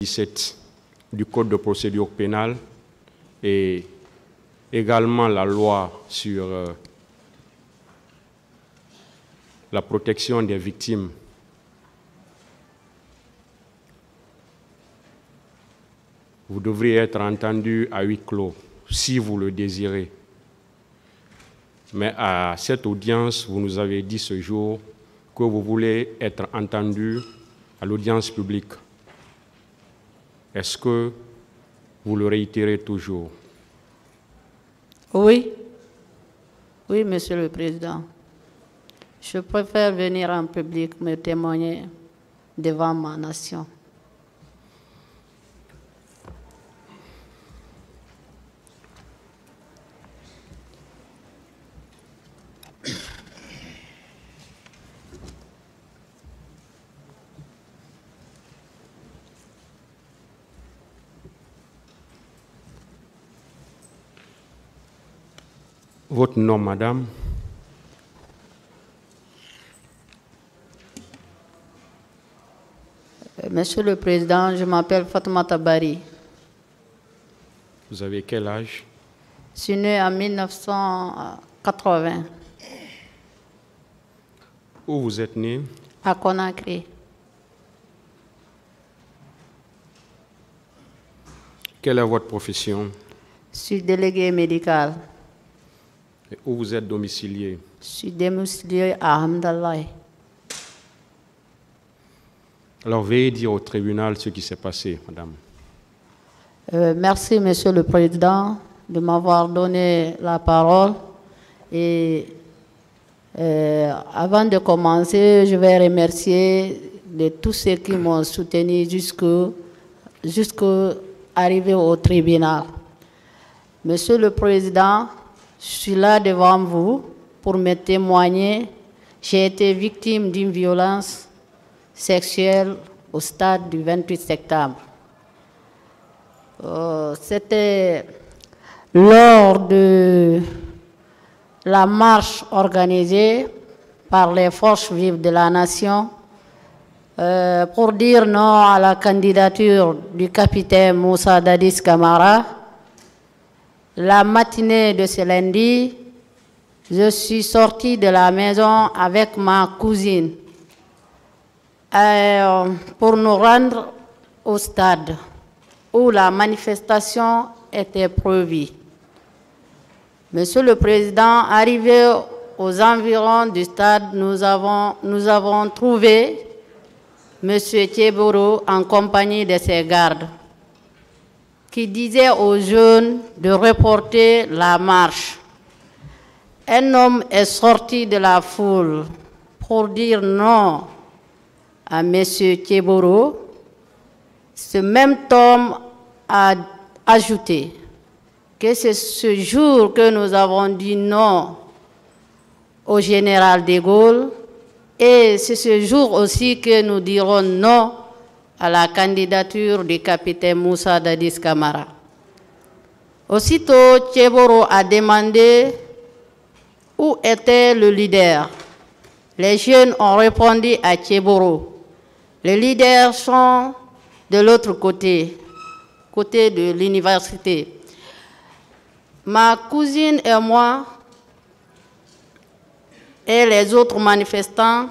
17 du Code de procédure pénale et également la loi sur la protection des victimes. Vous devriez être entendu à huis clos, si vous le désirez. Mais à cette audience, vous nous avez dit ce jour que vous voulez être entendu à l'audience publique. Est-ce que vous le réitérez toujours? Oui. Oui, Monsieur le Président. Je préfère venir en public me témoigner devant ma nation. Votre nom, madame? Monsieur le Président, je m'appelle Fatoumata Bari. Vous avez quel âge? Je suis née en 1980. Où vous êtes né? À Conakry. Quelle est votre profession? Je suis déléguée médicale. Et où vous êtes domicilié? Je suis domiciliée à Hamdallah. Alors veuillez dire au tribunal ce qui s'est passé, madame. Merci, Monsieur le Président, de m'avoir donné la parole. Et avant de commencer, je vais remercier de tous ceux qui m'ont soutenu jusqu'à arriver au tribunal. Monsieur le Président, je suis là devant vous pour me témoigner. J'ai été victime d'une violence sexuelle au stade du 28 septembre. C'était lors de la marche organisée par les forces vives de la nation pour dire non à la candidature du capitaine Moussa Dadis Camara. La matinée de ce lundi, je suis sortie de la maison avec ma cousine pour nous rendre au stade où la manifestation était prévue. Monsieur le Président, arrivé aux environs du stade, nous avons trouvé M. Thieboro en compagnie de ses gardes, qui disait aux jeunes de reporter la marche. Un homme est sorti de la foule pour dire non à M. Thieboro. Ce même homme a ajouté que c'est ce jour que nous avons dit non au général de Gaulle et c'est ce jour aussi que nous dirons non à la candidature du capitaine Moussa Dadis Camara. Aussitôt, Thieboro a demandé où était le leader. Les jeunes ont répondu à Thieboro. Les leaders sont de l'autre côté de l'université. Ma cousine et moi et les autres manifestants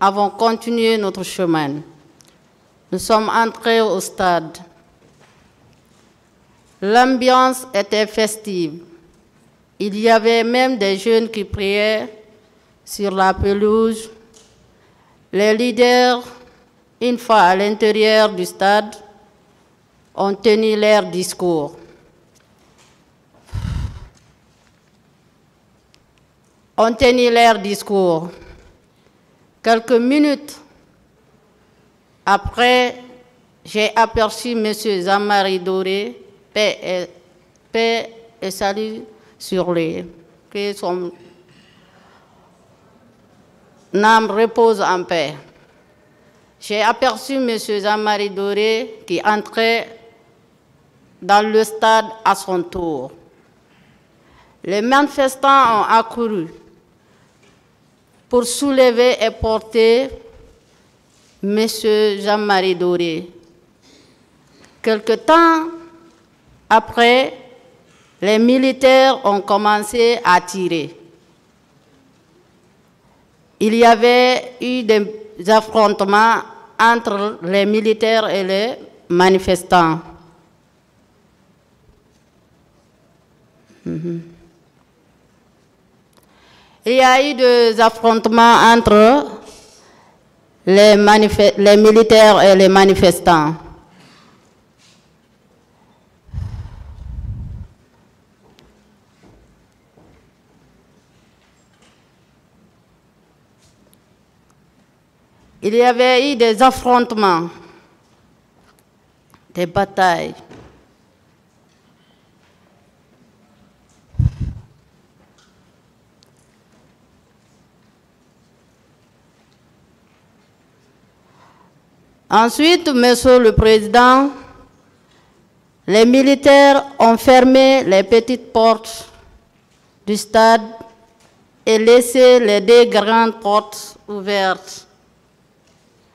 avons continué notre chemin. Nous sommes entrés au stade. L'ambiance était festive. Il y avait même des jeunes qui priaient sur la pelouse. Les leaders, une fois à l'intérieur du stade, ont tenu leur discours. Quelques minutes après, j'ai aperçu M. Zamari Doré, paix et salut sur lui, que son âme repose en paix. J'ai aperçu M. Zamari Doré qui entrait dans le stade à son tour. Les manifestants ont accouru pour soulever et porter M. Jean-Marie Doré. Quelque temps après, les militaires ont commencé à tirer. Il y avait eu des affrontements entre les militaires et les manifestants. Il y a eu des affrontements entre les militaires et les manifestants. Il y avait eu des affrontements, des batailles. Ensuite, Monsieur le Président, les militaires ont fermé les petites portes du stade et laissé les deux grandes portes ouvertes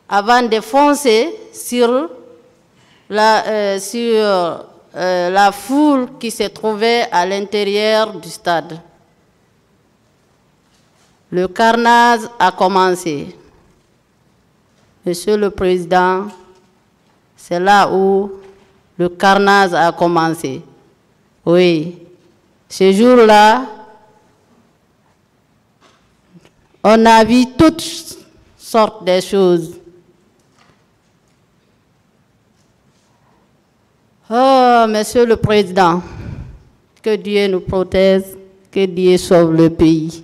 avant de foncer sur la foule qui se trouvait à l'intérieur du stade. Le carnage a commencé. Monsieur le Président, c'est là où le carnage a commencé. Oui, ce jour-là, on a vu toutes sortes de choses. Oh, Monsieur le Président, que Dieu nous protège, que Dieu sauve le pays.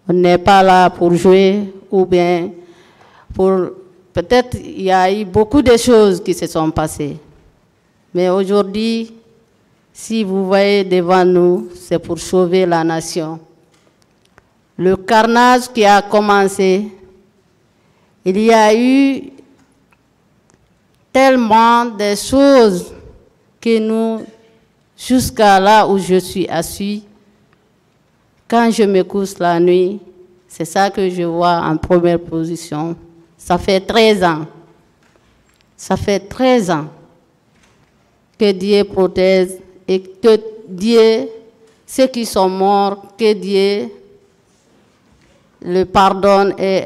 On n'est pas là pour jouer ou bien pour... Peut-être il y a eu beaucoup de choses qui se sont passées. Mais aujourd'hui, si vous voyez devant nous, c'est pour sauver la nation. Le carnage qui a commencé, il y a eu tellement de choses que nous, jusqu'à là où je suis assis, quand je me couche la nuit, c'est ça que je vois en première position. Ça fait 13 ans. Ça fait 13 ans que Dieu protège et que Dieu, ceux qui sont morts, que Dieu le pardonne et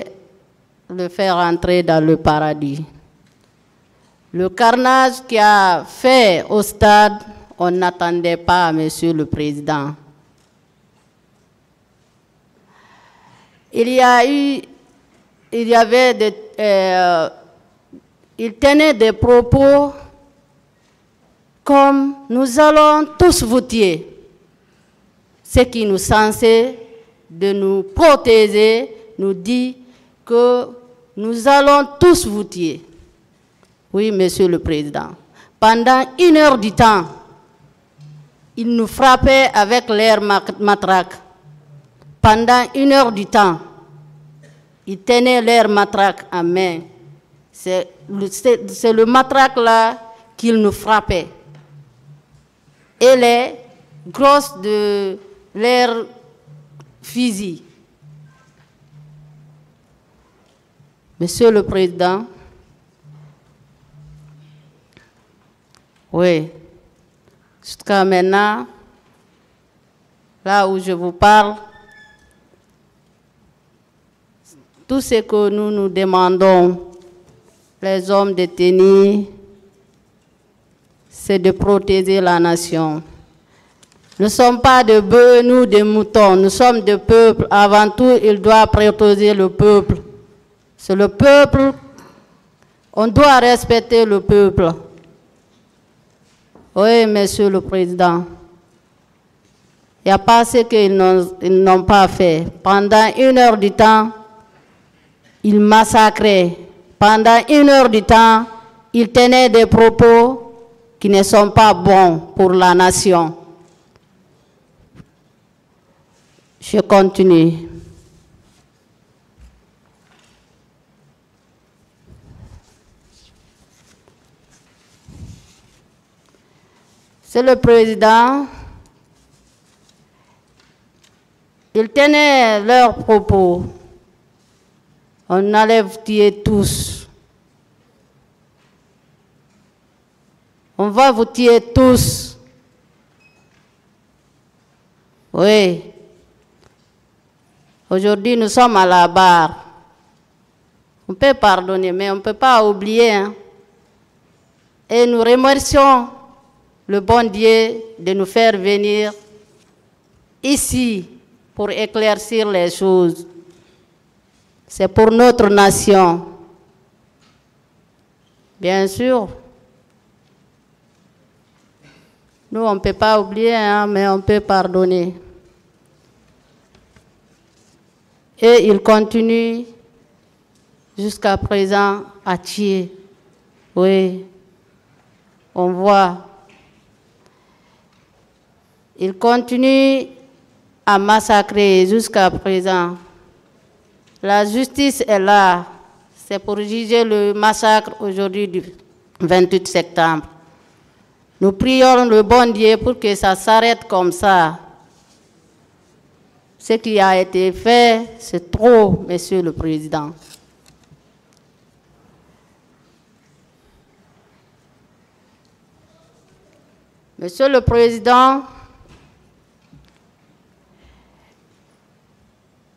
le fait rentrer dans le paradis. Le carnage qu'il a fait au stade, on n'attendait pas, Monsieur le Président. Il tenait des propos comme « nous allons tous vous tuer », ce qui nous censé de nous protéger, nous dit que nous allons tous vous tuer. Oui, Monsieur le Président. Pendant 1 heure du temps, ils nous frappaient avec leur matraque. Pendant 1 heure du temps, ils tenaient leur matraque en main. C'est le matraque là qu'ils nous frappaient. Et les grosses de leur fusil. Monsieur le Président, oui, jusqu'à maintenant, là où je vous parle, tout ce que nous nous demandons, les hommes détenus, c'est de protéger la nation. Nous ne sommes pas de bœufs, nous des moutons, nous sommes des peuples. Avant tout, il doit protéger le peuple. C'est le peuple, on doit respecter le peuple. Oui, Monsieur le Président. Il n'y a pas ce qu'ils n'ont pas fait. Pendant 1 heure du temps, ils massacraient. Pendant 1 heure du temps, ils tenaient des propos qui ne sont pas bons pour la nation. Je continue. C'est le président. Ils tenaient leurs propos. On allait vous tuer tous. On va vous tuer tous. Oui. Aujourd'hui, nous sommes à la barre. On peut pardonner, mais on ne peut pas oublier. Hein. Et nous remercions le bon Dieu de nous faire venir ici pour éclaircir les choses. C'est pour notre nation. Bien sûr. Nous, on ne peut pas oublier, hein, mais on peut pardonner. Et il continue jusqu'à présent à tuer. Oui, on voit. Il continue à massacrer jusqu'à présent. La justice est là. C'est pour juger le massacre aujourd'hui du 28 septembre. Nous prions le bon Dieu pour que ça s'arrête comme ça. Ce qui a été fait, c'est trop, Monsieur le Président. Monsieur le Président,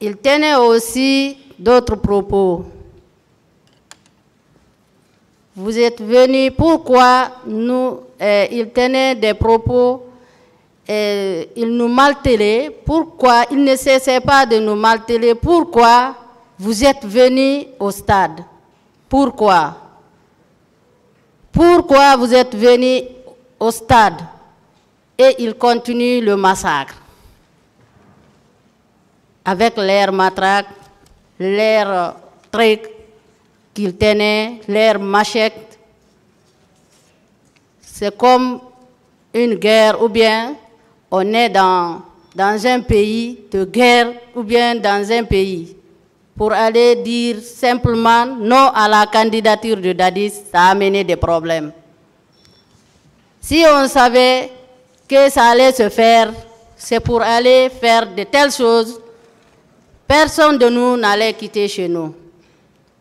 il tenait aussi d'autres propos. Vous êtes venus, pourquoi il tenait des propos, il nous maltraite, pourquoi il ne cessait pas de nous maltraiter, pourquoi vous êtes venus au stade? Pourquoi? Pourquoi vous êtes venus au stade? Et il continue le massacre. Avec l'air matraque, l'air truc qu'il tenait, l'air machette. C'est comme une guerre, ou bien on est dans un pays de guerre, ou bien dans un pays. Pour aller dire simplement non à la candidature de Dadis, ça a amené des problèmes. Si on savait que ça allait se faire, c'est pour aller faire de telles choses, personne de nous n'allait quitter chez nous.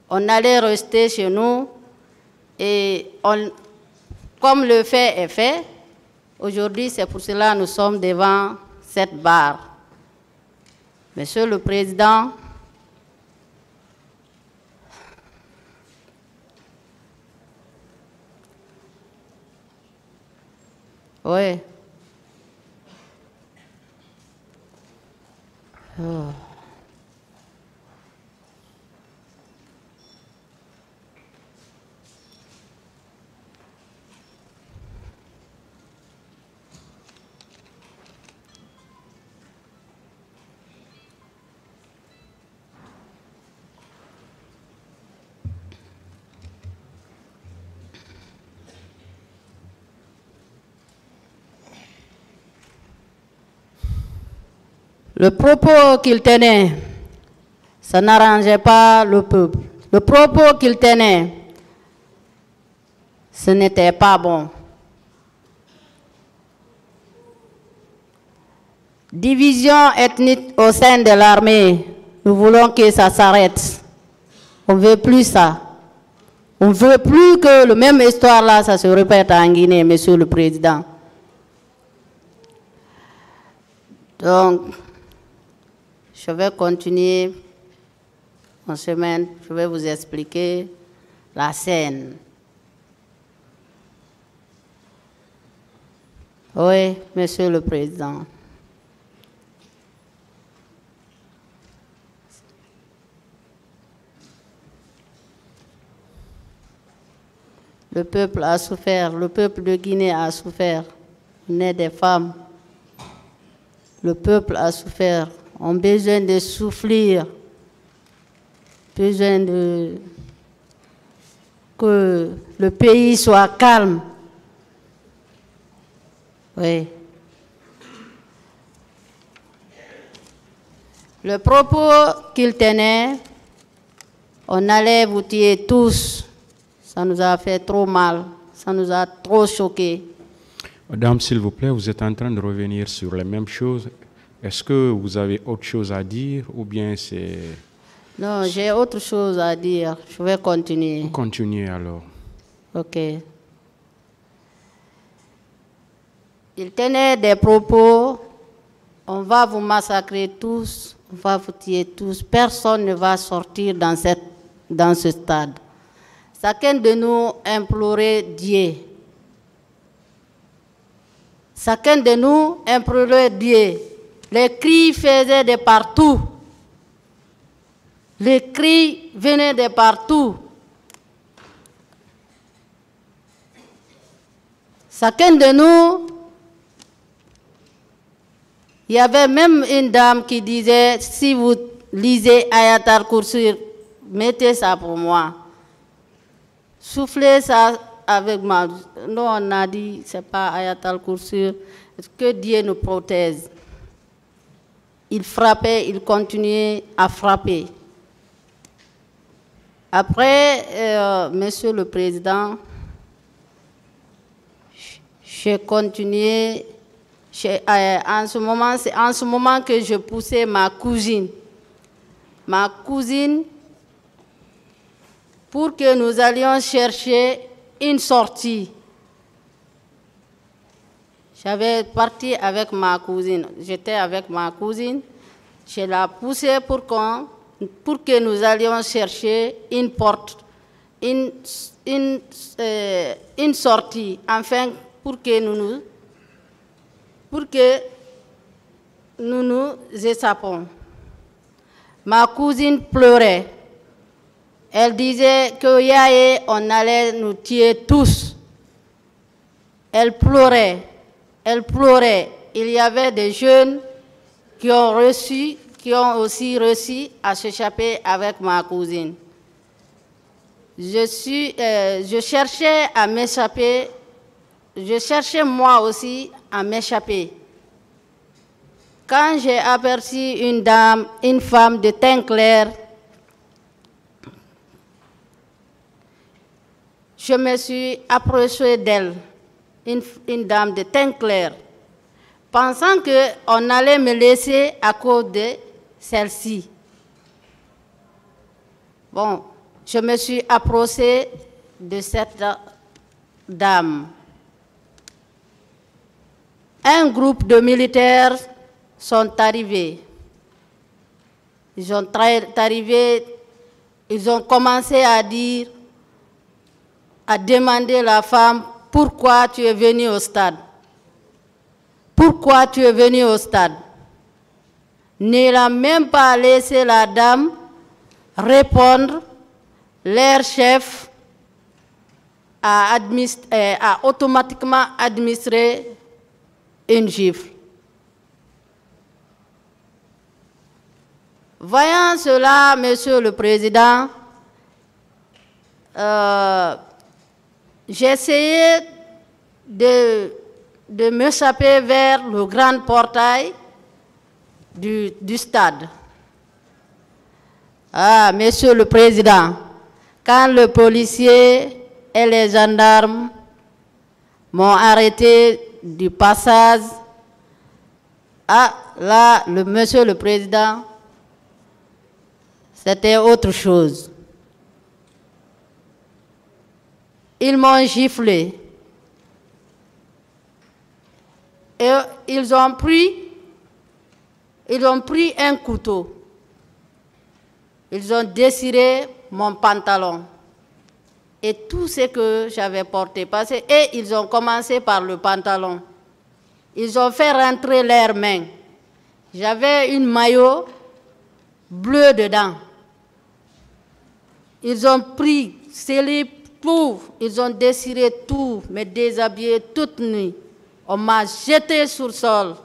On allait rester chez nous et comme le fait est fait, aujourd'hui c'est pour cela que nous sommes devant cette barre. Monsieur le Président, oui. Oh. Le propos qu'il tenait, ça n'arrangeait pas le peuple. Le propos qu'il tenait, ce n'était pas bon. Division ethnique au sein de l'armée, nous voulons que ça s'arrête. On ne veut plus ça. On ne veut plus que la même histoire là, ça se répète en Guinée, Monsieur le Président. Donc, je vais continuer en semaine, je vais vous expliquer la scène. Oui, Monsieur le Président. Le peuple a souffert, le peuple de Guinée a souffert. On est des femmes. Le peuple a souffert. On a besoin de souffler, besoin que le pays soit calme. Oui. Le propos qu'il tenait, on allait vous tuer tous. Ça nous a fait trop mal, ça nous a trop choqués. Madame, s'il vous plaît, vous êtes en train de revenir sur les mêmes choses. Est-ce que vous avez autre chose à dire ou bien c'est... Non, j'ai autre chose à dire. Je vais continuer. Continuez alors. OK. Il tenait des propos, on va vous massacrer tous, on va vous tuer tous, personne ne va sortir dans ce stade. Chacun de nous implorait Dieu. Chacun de nous implorait Dieu. Les cris faisaient de partout. Les cris venaient de partout. Chacun de nous, il y avait même une dame qui disait, si vous lisez Ayat al-Kursi, mettez ça pour moi. Soufflez ça avec moi. Nous, on a dit, ce n'est pas Ayat al-Kursi, que Dieu nous protège. Il frappait, il continuait à frapper. Après, Monsieur le Président, j'ai continué. En ce moment, c'est en ce moment que je poussais ma cousine. Ma cousine, pour que nous allions chercher une sortie. J'avais parti avec ma cousine. J'étais avec ma cousine. Je l'ai poussée pour que nous allions chercher une porte, une sortie, enfin, pour que nous nous échappons. Ma cousine pleurait. Elle disait que Yaye, on allait nous tuer tous. Elle pleurait. Elle pleurait. Il y avait des jeunes qui ont aussi réussi à s'échapper avec ma cousine. Je cherchais à m'échapper. Je cherchais moi aussi à m'échapper. Quand j'ai aperçu une femme de teint clair, je me suis approchée d'elle, une dame de teint clair, pensant qu'on allait me laisser à cause de celle-ci. Bon, je me suis approchée de cette dame. Un groupe de militaires sont arrivés. Ils ont commencé à demander à la femme, pourquoi tu es venue au stade? Pourquoi tu es venue au stade? Ne l'a même pas laissé la dame répondre. Leur chef a automatiquement administré une gifle. Voyant cela, Monsieur le Président, j'ai essayé de m'échapper vers le grand portail du stade. Ah, Monsieur le Président, quand le policier et les gendarmes m'ont arrêté du passage, là, Monsieur le Président, c'était autre chose. Ils m'ont giflé. Et ils ont pris un couteau. Ils ont dessiré mon pantalon. Et tout ce que j'avais porté. Et ils ont commencé par le pantalon. Ils ont fait rentrer leurs mains. J'avais une maillot bleu dedans. Ils ont pris, scellé tout, ils ont dessiré tout, me déshabillé toute nuit. On m'a jeté sur le sol.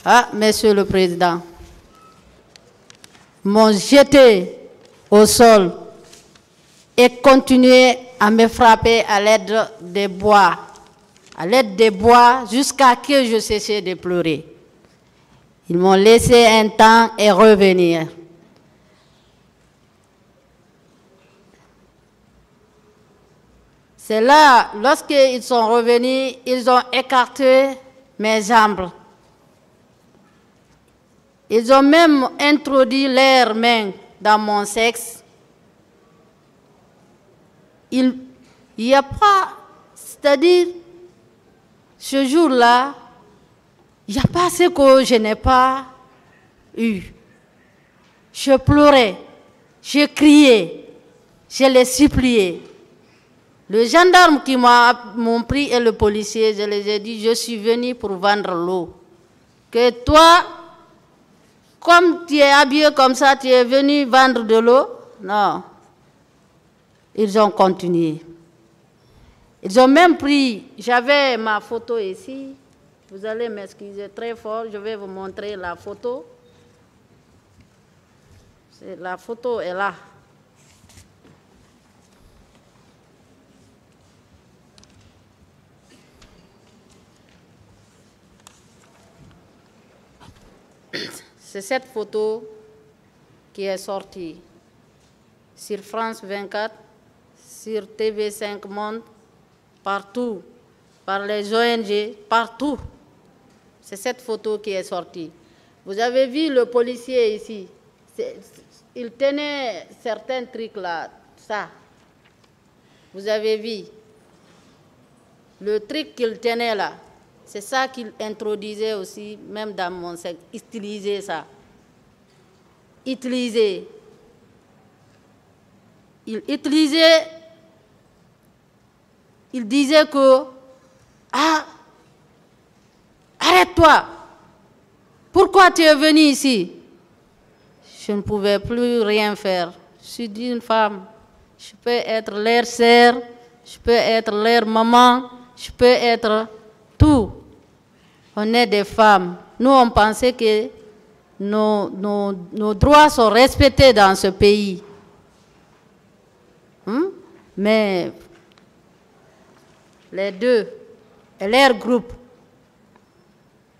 Ah, Monsieur le Président, m'ont jeté au sol et continué à me frapper à l'aide des bois. À l'aide des bois jusqu'à ce que je cessais de pleurer. Ils m'ont laissé un temps et revenir. C'est là, lorsqu'ils sont revenus, ils ont écarté mes jambes. Ils ont même introduit leurs mains dans mon sexe. Il n'y a pas C'est-à-dire, ce jour-là, il n'y a pas ce que je n'ai pas eu. Je pleurais, je criais, je les suppliais. Le gendarme qui m'ont pris et le policier, je les ai dit, je suis venu pour vendre l'eau. Que toi, comme tu es habillé comme ça, tu es venu vendre de l'eau? Non. Ils ont continué. Ils ont même pris, j'avais ma photo ici. Vous allez m'excuser très fort, je vais vous montrer la photo. La photo est là. C'est cette photo qui est sortie sur France 24, sur TV5 Monde, partout, par les ONG, partout. C'est cette photo qui est sortie. Vous avez vu le policier ici. Il tenait certains trucs là, ça. Vous avez vu. Le truc qu'il tenait là, c'est ça qu'il introduisait aussi, même dans mon secte. Utiliser ça. Utiliser. Il utilisait, il disait que, ah, arrête-toi. Pourquoi tu es venu ici? Je ne pouvais plus rien faire. Je suis une femme. Je peux être leur sœur, je peux être leur maman, je peux être tout. On est des femmes. Nous, on pensait que nos droits sont respectés dans ce pays. Mais les deux et leur groupe,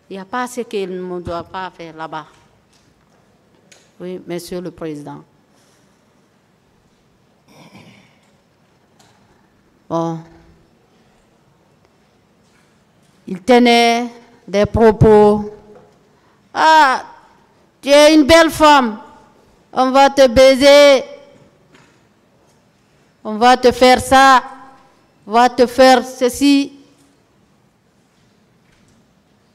il n'y a pas ce qu'ils ne doivent pas faire là-bas. Oui, Monsieur le Président. Bon. Il tenait des propos. Ah, tu es une belle femme. On va te baiser. On va te faire ça. On va te faire ceci.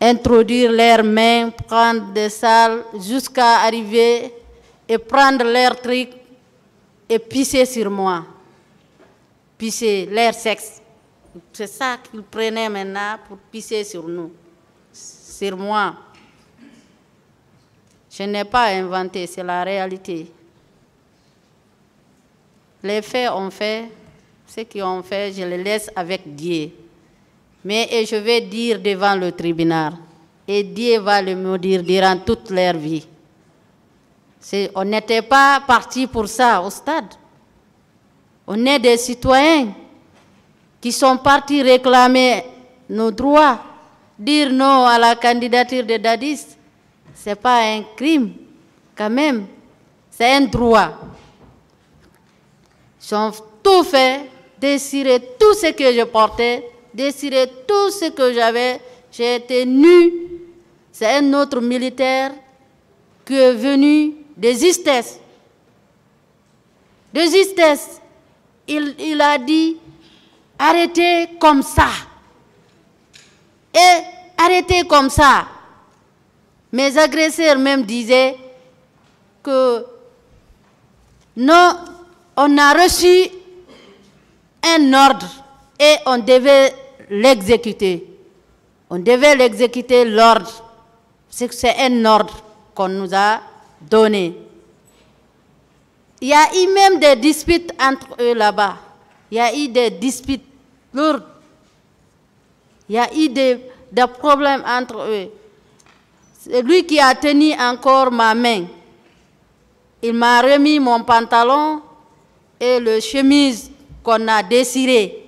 Introduire leurs mains, prendre des salles jusqu'à arriver et prendre leurs trucs et pisser sur moi. Pisser leur sexe. C'est ça qu'ils prenaient maintenant pour pisser sur nous, sur moi. Je n'ai pas inventé, c'est la réalité. Les faits ont fait, ce qu'ils ont fait, je les laisse avec Dieu. Mais et je vais dire devant le tribunal, et Dieu va le maudire durant toute leur vie. On n'était pas partis pour ça au stade. On est des citoyens qui sont partis réclamer nos droits, dire non à la candidature de Dadis. Ce n'est pas un crime, quand même. C'est un droit. Ils ont tout fait, déchiré tout ce que je portais, déchiré tout ce que j'avais. J'ai été nue. C'est un autre militaire qui est venu de justesse. De justesse. Il a dit, arrêtez comme ça. Et arrêtez comme ça. Mes agresseurs même disaient que non, on a reçu un ordre et on devait l'exécuter. On devait l'exécuter l'ordre. C'est un ordre qu'on nous a donné. Il y a eu même des disputes entre eux là-bas. Il y a eu des disputes lourdes. Il y a eu des problèmes entre eux. C'est lui qui a tenu encore ma main. Il m'a remis mon pantalon et le chemise qu'on a déchiré.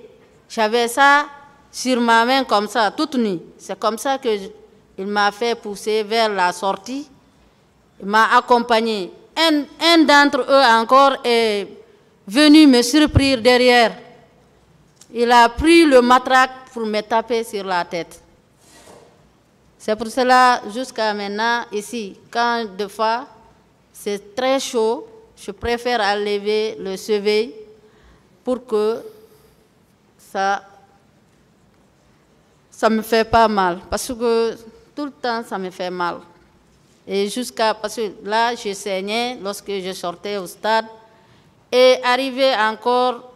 J'avais ça sur ma main comme ça, toute nue. C'est comme ça qu'il m'a fait pousser vers la sortie. Il m'a accompagné. Un d'entre eux encore est venu me surprendre derrière. Il a pris le matraque pour me taper sur la tête. C'est pour cela, jusqu'à maintenant, ici, quand des fois c'est très chaud, je préfère enlever le chevet pour que ça ça me fait pas mal, parce que tout le temps, ça me fait mal. Et parce que là, je saignais lorsque je sortais au stade. Et arrivé encore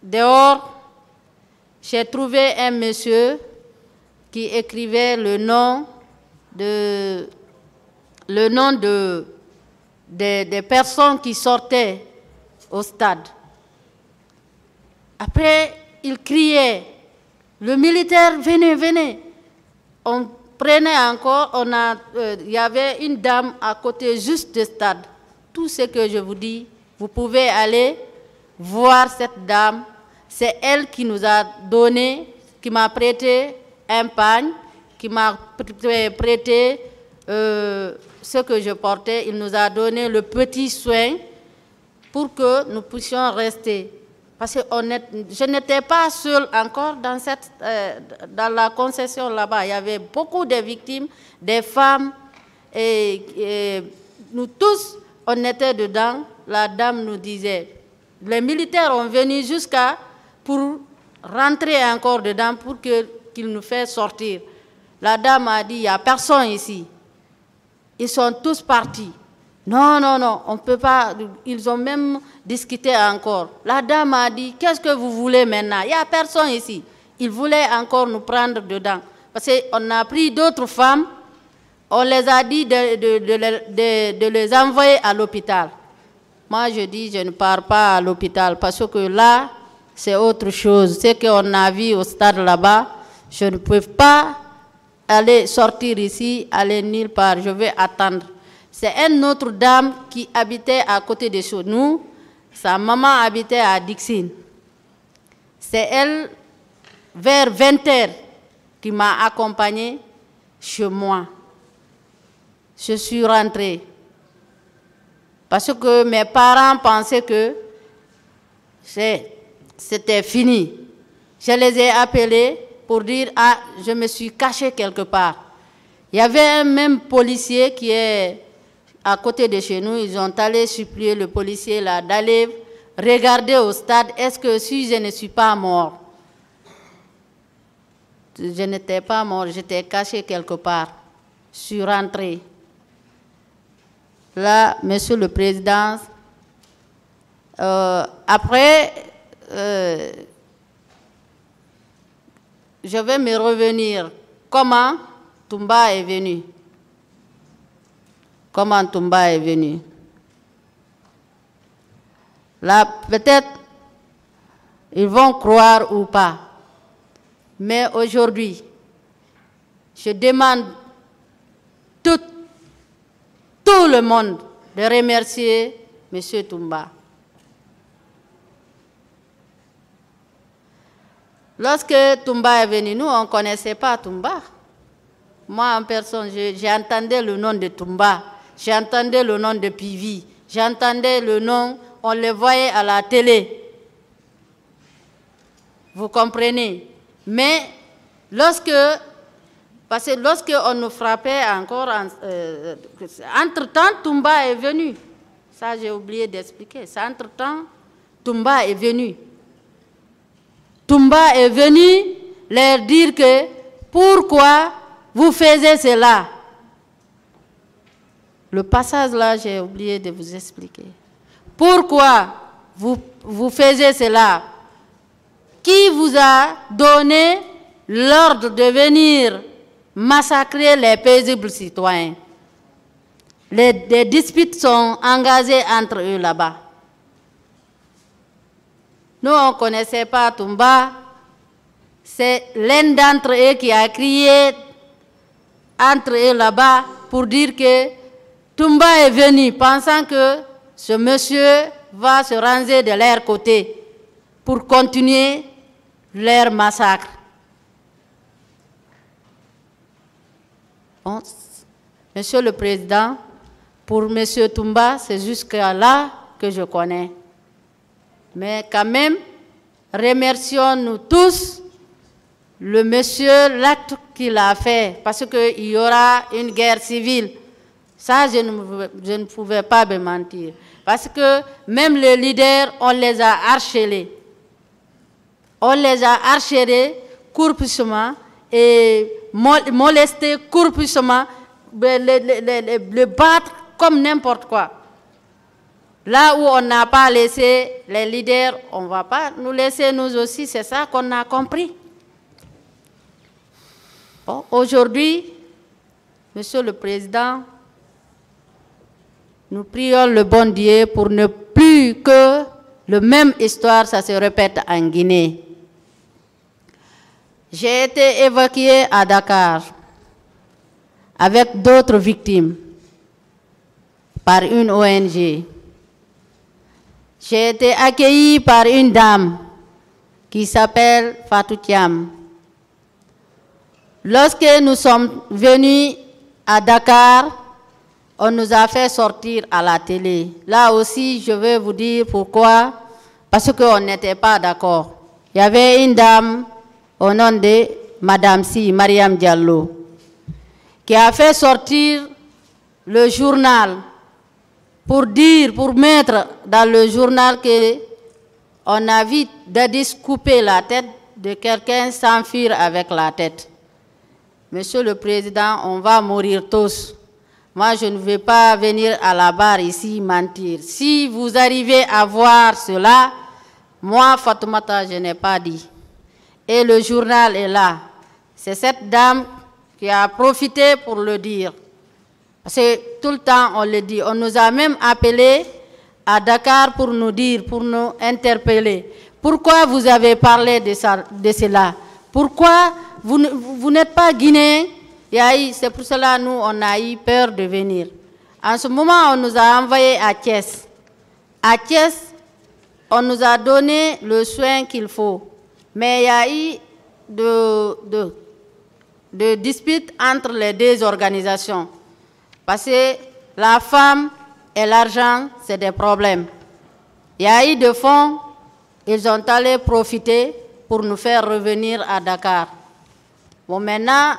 dehors, j'ai trouvé un monsieur qui écrivait le nom des personnes qui sortaient au stade. Après, il criait, le militaire, venez, venez. On prenait encore, il y avait une dame à côté juste du stade. Tout ce que je vous dis, vous pouvez aller voir cette dame. C'est elle qui nous a donné, qui m'a prêté un pagne, qui m'a prêté ce que je portais. Il nous a donné le petit soin pour que nous puissions rester. Parce que je n'étais pas seule encore dans la concession là-bas. Il y avait beaucoup de victimes, des femmes, et nous tous, on était dedans. La dame nous disait, les militaires sont venus pour rentrer encore dedans pour qu'ils nous fassent sortir. La dame a dit, il n'y a personne ici. Ils sont tous partis. Non, non, non, on ne peut pas. Ils ont même discuté encore. La dame a dit, qu'est-ce que vous voulez maintenant? Il n'y a personne ici. Ils voulaient encore nous prendre dedans. Parce qu'on a pris d'autres femmes, on les a dit de les envoyer à l'hôpital. Moi, je dis, je ne pars pas à l'hôpital parce que là, c'est autre chose. Ce qu'on a vu au stade là-bas, je ne peux pas aller sortir ici, aller nulle part. Je vais attendre. C'est une autre dame qui habitait à côté de chez nous. Sa maman habitait à Dixine. C'est elle, vers 20h, qui m'a accompagnée chez moi. Je suis rentrée. Parce que mes parents pensaient que c'était fini. Je les ai appelés pour dire, ah, je me suis cachée quelque part. Il y avait un même policier qui est à côté de chez nous. Ils ont allé supplier le policier là d'aller regarder au stade, est-ce que si je ne suis pas mort? Je n'étais pas mort, j'étais cachée quelque part. Je suis rentrée. Là, Monsieur le Président, après, je vais me revenir. Comment Toumba est venu? Comment Toumba est venu? Là, peut-être, ils vont croire ou pas. Mais aujourd'hui, je demande tout le monde de remercier M. Toumba. Lorsque Toumba est venu, nous, on ne connaissait pas Toumba. Moi, en personne, j'entendais le nom de Toumba, j'entendais le nom de Pivi, j'entendais le nom, on le voyait à la télé. Vous comprenez? Mais parce que lorsqu'on nous frappait encore, entre-temps, Toumba est venu. Ça, j'ai oublié d'expliquer. Entre-temps, Toumba est venu. Toumba est venu leur dire que pourquoi vous faisiez cela. Le passage là, j'ai oublié de vous expliquer. Pourquoi vous faisiez cela? Qui vous a donné l'ordre de venir massacrer les paisibles citoyens? Des disputes sont engagées entre eux là-bas. Nous, on ne connaissait pas Toumba. C'est l'un d'entre eux qui a crié entre eux là-bas pour dire que Toumba est venu pensant que ce monsieur va se ranger de leur côté pour continuer leur massacre. Bon, Monsieur le Président, pour Monsieur Toumba, c'est jusqu'à là que je connais. Mais quand même, remercions-nous tous le monsieur, l'acte qu'il a fait, parce qu'il y aura une guerre civile. Ça, je ne pouvais pas me mentir. Parce que même les leaders, on les a harcelés. On les a harcelés courtement et molester corpusement, le battre comme n'importe quoi. Là où on n'a pas laissé les leaders, on ne va pas nous laisser nous aussi, c'est ça qu'on a compris. Bon, aujourd'hui, Monsieur le Président, nous prions le bon Dieu pour ne plus que la même histoire, ça se répète en Guinée. J'ai été évacuée à Dakar avec d'autres victimes par une ONG. J'ai été accueillie par une dame qui s'appelle Fatou Thiam. Lorsque nous sommes venus à Dakar, on nous a fait sortir à la télé. Là aussi, je vais vous dire pourquoi. Parce qu'on n'était pas d'accord. Il y avait une dame au nom de Madame Si, Mariam Diallo, qui a fait sortir le journal pour mettre dans le journal qu'on a vu Dadis couper la tête de quelqu'un, s'enfuir avec la tête. Monsieur le Président, on va mourir tous. Moi, je ne vais pas venir à la barre ici mentir. Si vous arrivez à voir cela, moi, Fatoumata, je n'ai pas dit. Et le journal est là. C'est cette dame qui a profité pour le dire. Parce que tout le temps, on le dit. On nous a même appelés à Dakar pour nous dire, pour nous interpeller. Pourquoi vous avez parlé de cela? Pourquoi vous n'êtes pas guinéen? C'est pour cela que nous, on a eu peur de venir. En ce moment, on nous a envoyés à Thiès. À Thiès, on nous a donné le soin qu'il faut. Mais il y a eu de disputes entre les deux organisations. Parce que la femme et l'argent, c'est des problèmes. Il y a eu des fonds, ils ont allé profiter pour nous faire revenir à Dakar. Bon, maintenant,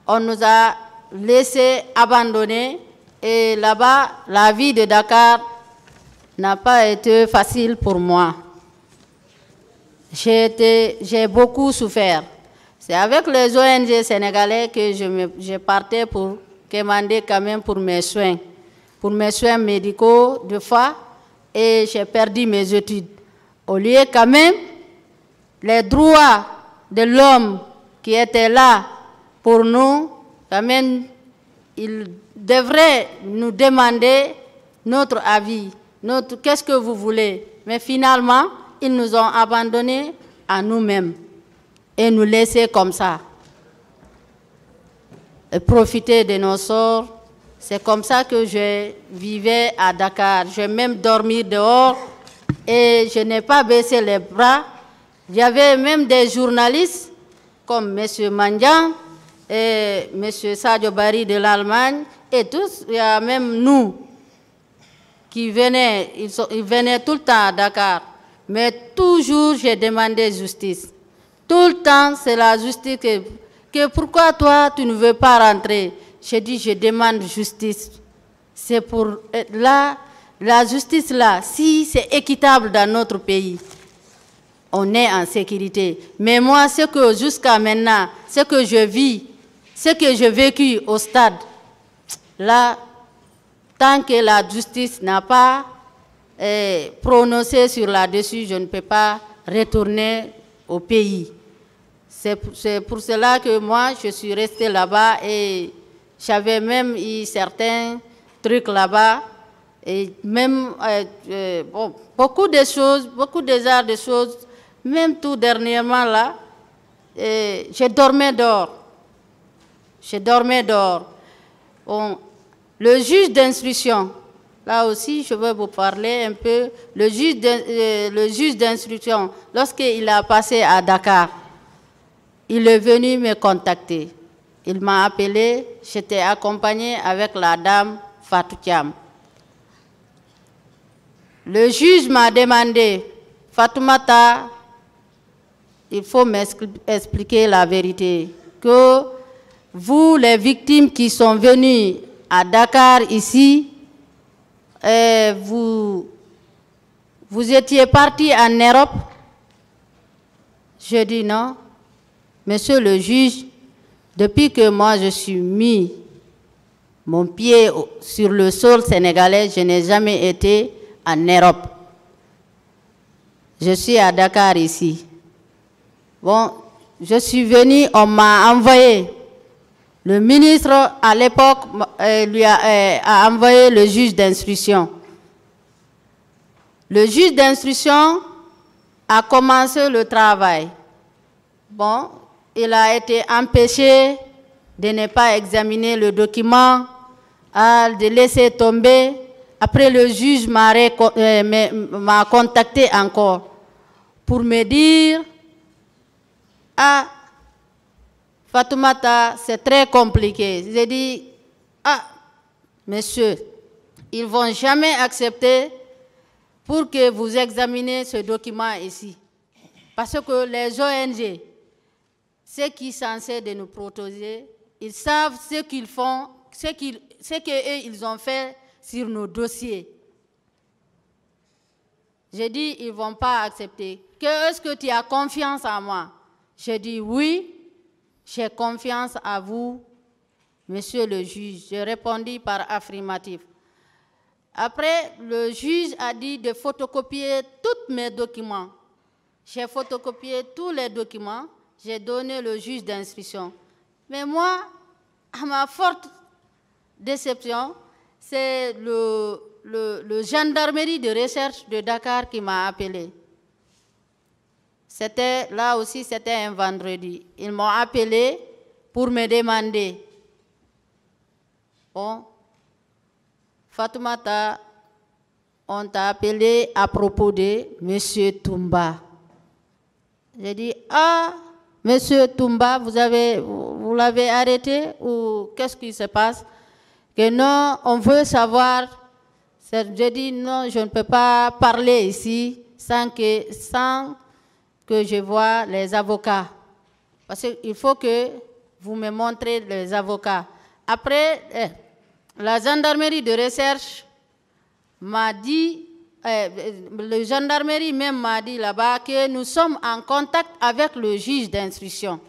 on nous a laissé abandonner et là-bas, la vie de Dakar n'a pas été facile pour moi. J'ai beaucoup souffert. C'est avec les ONG sénégalais que je partais pour demander quand même pour mes soins médicaux de fois, et j'ai perdu mes études. Au lieu quand même, les droits de l'homme qui étaient là pour nous, quand même, ils devraient nous demander notre avis, qu'est-ce que vous voulez. Mais finalement, ils nous ont abandonnés à nous-mêmes et nous laisser comme ça. Et profiter de nos sorts. C'est comme ça que je vivais à Dakar. J'ai même dormi dehors et je n'ai pas baissé les bras. Il y avait même des journalistes comme M. Mandian et M. Sadio Bari de l'Allemagne et tous. Il y a même nous qui venaient, ils venaient tout le temps à Dakar. Mais toujours, j'ai demandé justice. Tout le temps, c'est la justice que pourquoi toi, tu ne veux pas rentrer? J'ai dit, je demande justice. C'est pour là, la justice là, si c'est équitable dans notre pays, on est en sécurité. Mais moi, ce que jusqu'à maintenant, ce que je vis, ce que j'ai vécu au stade, là, tant que la justice n'a pas prononcé sur là-dessus, je ne peux pas retourner au pays. C'est pour cela que moi, je suis restée là-bas et j'avais même eu certains trucs là-bas. Et même bon, beaucoup de choses, beaucoup de choses, même tout dernièrement là, je dormais dehors. Je dormais dehors. Bon, le juge d'instruction, là aussi je vais vous parler un peu. Le juge d'instruction, lorsqu'il a passé à Dakar, il est venu me contacter. Il m'a appelé, j'étais accompagnée avec la dame Fatou Thiam. Le juge m'a demandé, Fatoumata, il faut m'expliquer la vérité, que vous, les victimes qui sont venues à Dakar ici, vous étiez partis en Europe? Je dis non. Monsieur le juge, Depuis que moi je suis mis mon pied sur le sol sénégalais, je n'ai jamais été en Europe. Je suis à Dakar ici. Bon, je suis venu, on m'a envoyé. Le ministre, à l'époque, lui a envoyé le juge d'instruction. Le juge d'instruction a commencé le travail. Bon, il a été empêché de ne pas examiner le document, de laisser tomber. Après, le juge m'a contacté encore pour me dire « Ah, Fatoumata, c'est très compliqué. » J'ai dit « Ah, monsieur, ils ne vont jamais accepter pour que vous examiniez ce document ici. Parce que les ONG, ceux qui sont censés de nous protéger, ils savent ce qu'ils font, ce qu'ils ont fait sur nos dossiers. » J'ai dit, ils ne vont pas accepter. Est-ce que tu as confiance en moi? J'ai dit, oui, j'ai confiance à vous, monsieur le juge. J'ai répondu par affirmatif. Après, le juge a dit de photocopier tous mes documents. J'ai photocopié tous les documents. J'ai donné le juge d'instruction. Mais moi, à ma forte déception, c'est le gendarmerie de recherche de Dakar qui m'a appelé. Là aussi, c'était un vendredi. Ils m'ont appelé pour me demander. Bon, Fatoumata, on t'a appelé à propos de M. Toumba. J'ai dit, ah, M. Toumba, vous l'avez arrêté ou qu'est-ce qui se passe? Que non, on veut savoir. J'ai dit, non, je ne peux pas parler ici sans que je voie les avocats. Parce qu'il faut que vous me montrez les avocats. Après, la gendarmerie de recherche m'a dit, le gendarmerie même m'a dit là-bas que nous sommes en contact avec le juge d'instruction.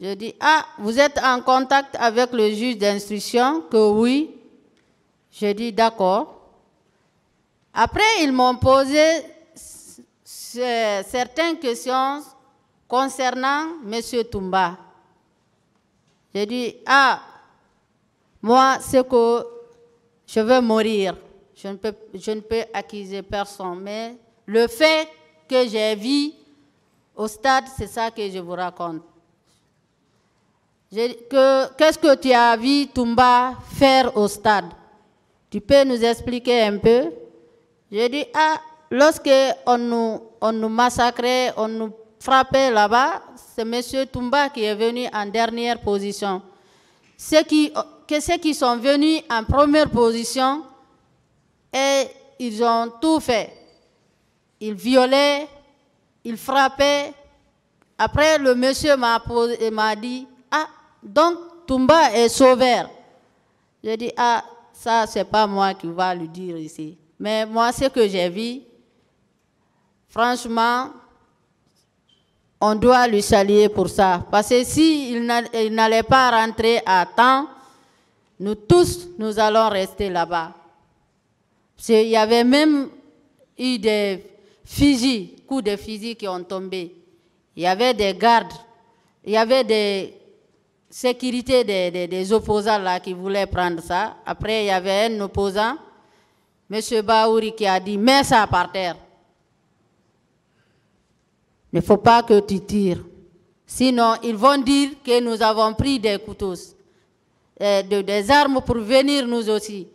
Je dis, ah, vous êtes en contact avec le juge d'instruction? Que oui. Je dis, d'accord. Après, ils m'ont posé certaines questions concernant M. Toumba. J'ai dit, ah, moi, c'est que je veux mourir. Je ne peux accuser personne. Mais le fait que j'ai vu au stade, c'est ça que je vous raconte. Qu'est-ce que tu as vu Toumba faire au stade? Tu peux nous expliquer un peu? J'ai dit, ah, lorsque on nous massacrait, on nous frappait là-bas, c'est M. Toumba qui est venu en dernière position. Ceux qui sont venus en première position, et ils ont tout fait. Ils violaient, ils frappaient. Après, le monsieur m'a dit, ah, donc Toumba est sauveur. J'ai dit, ah, ça, c'est pas moi qui va lui dire ici. Mais moi, ce que j'ai vu, franchement, on doit lui saluer pour ça. Parce que s'il n'allait pas rentrer à temps, nous tous, nous allons rester là-bas. Il y avait même eu des fusils, coups de fusil qui ont tombé. Il y avait des gardes, il y avait des sécurités des opposants là qui voulaient prendre ça. Après, il y avait un opposant, M. Baouri, qui a dit, mets ça par terre. Il ne faut pas que tu tires. Sinon, ils vont dire que nous avons pris des couteaux, des armes pour venir nous aussi.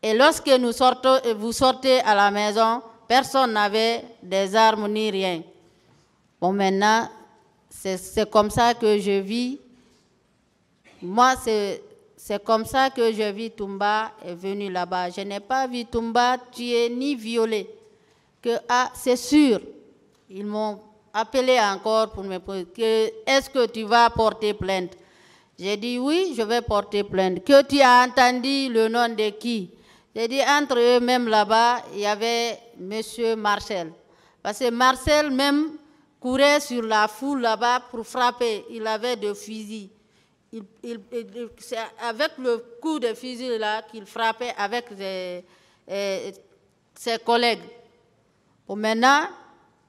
Et lorsque vous sortez à la maison, personne n'avait des armes ni rien. Bon, maintenant, c'est comme ça que je vis. Moi, c'est comme ça que je vis. Toumba est venu là-bas. Je n'ai pas vu Toumba tuer ni violer. C'est sûr, ils m'ont appelé encore pour me poser, est-ce que tu vas porter plainte? J'ai dit oui, je vais porter plainte. Que tu as entendu le nom de qui? J'ai dit entre eux-mêmes là-bas, il y avait M. Marcel. Parce que Marcel même, courait sur la foule là-bas pour frapper. Il avait des fusils. C'est avec le coup de fusil là qu'il frappait avec ses collègues. Bon, maintenant,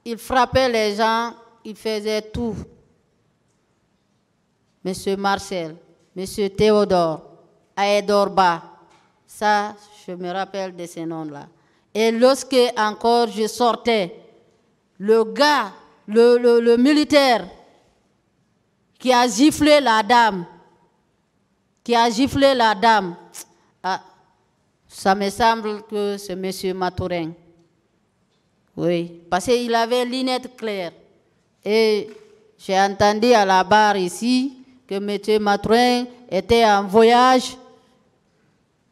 il frappait les gens, il faisait tout. Monsieur Marcel, Monsieur Théodore, Aedorba, ça, je me rappelle de ces noms-là. Et lorsque encore je sortais, le gars, le militaire qui a giflé la dame, ah, ça me semble que c'est Monsieur Mathurin. Oui, parce qu'il avait lunettes claires. Et j'ai entendu à la barre ici que M. Mathurin était en voyage.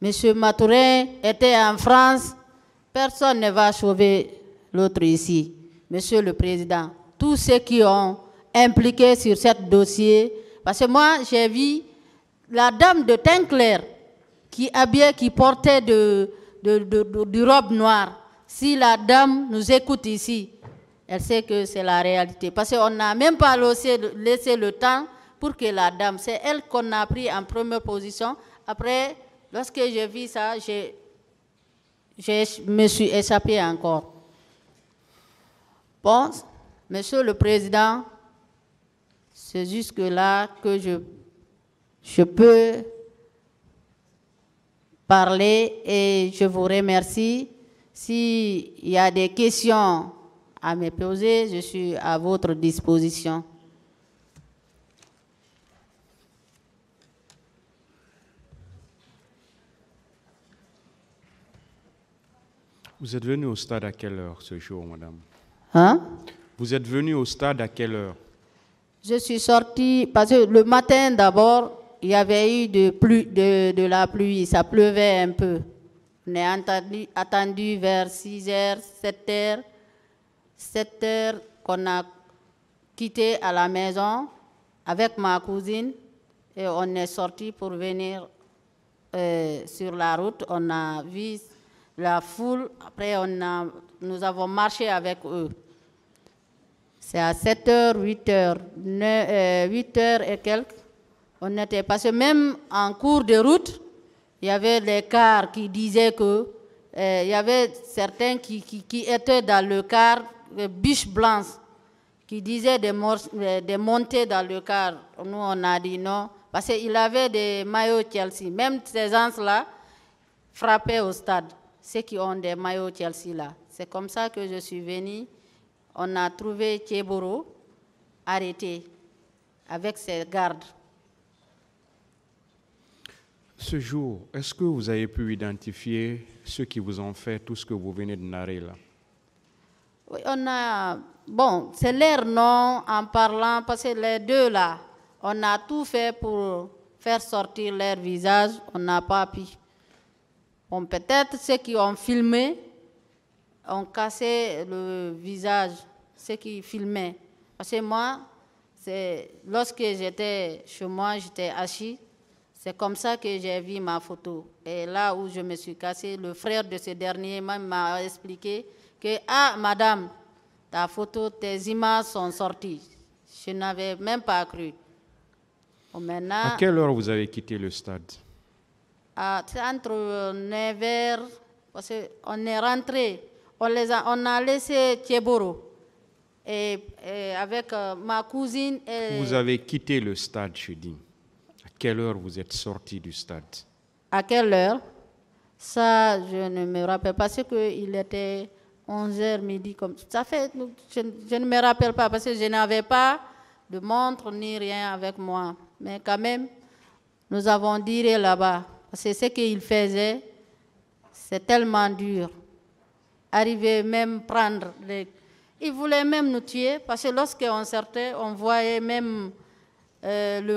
M. Mathurin était en France. Personne ne va sauver l'autre ici. Monsieur le Président, tous ceux qui ont impliqué sur ce dossier, parce que moi, j'ai vu la dame de teint clair qui portait du robe noire. Si la dame nous écoute ici, elle sait que c'est la réalité. Parce qu'on n'a même pas laissé le temps pour que la dame, c'est elle qu'on a pris en première position. Après, lorsque j'ai vu ça, je me suis échappé encore. Bon, Monsieur le Président, c'est jusque-là que je peux parler et je vous remercie. S'il y a des questions à me poser, je suis à votre disposition. Vous êtes venu au stade à quelle heure ce jour, madame? Hein? Vous êtes venu au stade à quelle heure? Je suis sortie, parce que le matin d'abord, il y avait eu de la pluie, ça pleuvait un peu. On a attendu vers 6h, 7h qu'on a quitté à la maison avec ma cousine et on est sorti pour venir sur la route. On a vu la foule, après nous avons marché avec eux. C'est à 7h, 8h, 8h et quelques. On était passé même en cours de route. Il y avait les cars qui disaient que il y avait certains qui étaient dans le car, biches blanches, qui disaient de monter dans le car. Nous, on a dit non, parce qu'il avait des maillots Chelsea. Même ces gens-là frappaient au stade, ceux qui ont des maillots Chelsea là. C'est comme ça que je suis venue. On a trouvé Tchéboro arrêté avec ses gardes. Ce jour, est-ce que vous avez pu identifier ceux qui vous ont fait tout ce que vous venez de narrer là? Oui, bon, c'est leur nom en parlant, parce que les deux là, on a tout fait pour faire sortir leur visage, on n'a pas pu. Bon, peut-être ceux qui ont filmé ont cassé le visage, ceux qui filmaient. Parce que moi, lorsque j'étais chez moi, j'étais assis. C'est comme ça que j'ai vu ma photo. Et là où je me suis cassé, le frère de ce dernier m'a expliqué que, ah, madame, ta photo, tes images sont sorties. Je n'avais même pas cru. Bon, maintenant, à quelle heure vous avez quitté le stade? C'est entre 9h, parce qu'on est rentré. On a laissé Tchéboro. Et avec ma cousine. Vous avez quitté le stade, je dis. À quelle heure vous êtes sorti du stade? À quelle heure? Ça, je ne me rappelle pas. C'est qu'il était 11h midi. Comme ça fait, je ne me rappelle pas parce que je n'avais pas de montre ni rien avec moi. Mais quand même, nous avons diré là-bas. Parce que ce qu'il faisait, c'est tellement dur. Arriver même prendre les... Il voulait même nous tuer parce que lorsqu'on sortait, on voyait même le